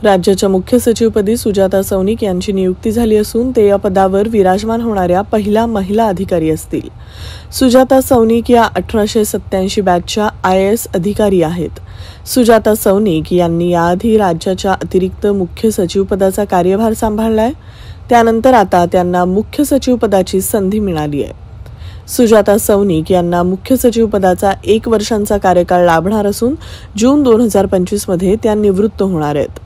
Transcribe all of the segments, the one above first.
राज्याच्या मुख्य सचिवपदी सुजाता सौनिक यांची नियुक्ती झाली असून ते या पदावर विराजमान होणाऱ्या पहिल्या महिला अधिकारी असतील। सुजाता सौनिक या 1887 बॅचच्या IAS अधिकारी आहेत। सुजाता सौनिक यांनी याआधी राज्याच्या अतिरिक्त मुख्य सचिव पदाचा कार्यभार सांभाळलाय। त्यानंतर आता त्यांना मुख्य सचिव पदाची संधी मिळाली आहे। सुजाता सौनिक यांना मुख्य सचिव पदाचा 1 वर्षांचा कार्यकाळ लाभणार असून जून 2025 मध्ये त्या निवृत्त होणार आहेत।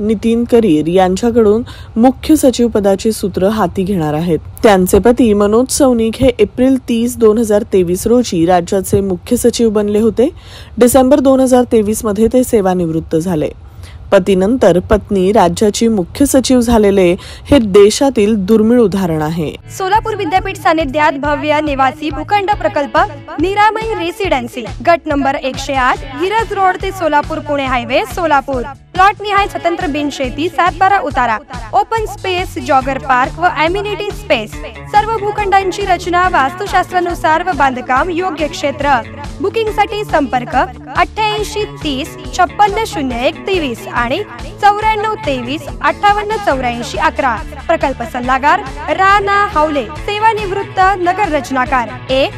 नितीन करीर यांच्याकडून मुख्य सचिव पदाची सूत्र हाती घेणार आहेत। त्यांचे पती मनोज सौनिक हे एप्रिल 30, 2023 रोजी राज्याचे मुख्य सचिव बनले होते। डिसेंबर 2023 मध्ये ते सेवानिवृत्त झाले। पतीनंतर पत्नी राज्याची मुख्य सचिव झालेले हे देशातील दुर्मिळ उदाहरण आहे। सोलापूर विद्यापीठ सानिध्यात भव्य निवासी भूखंड प्रकल्प निरामय रेसिडेन्सी गट नंबर 108 हिरज रोड ते सोलापूर पुणे हायवे सोलापूर। प्लॉट निहाय स्वतंत्र बिनशेती 7-12 उतारा, ओपन स्पेस, जॉगर पार्क व एम्युनिटी स्पेस। सर्व भूखंडांची रचना वास्तुशास्त्रानुसार व बांधकाम योग्य क्षेत्र। बुकिंग साठी संपर्क 88 30 56 01 23 आणि 94 23 58 84 11। प्रकल्प सल्लागार राणा हावले, सेवानिवृत्त, नगर रचनाकार।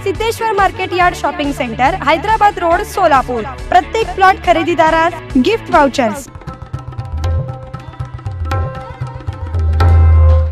Siddheshwar market yard shopping centre, Hyderabad road Solapur. प्रत्येक प्लॉट खरेदीदारास गिफ्ट वाउचर्स।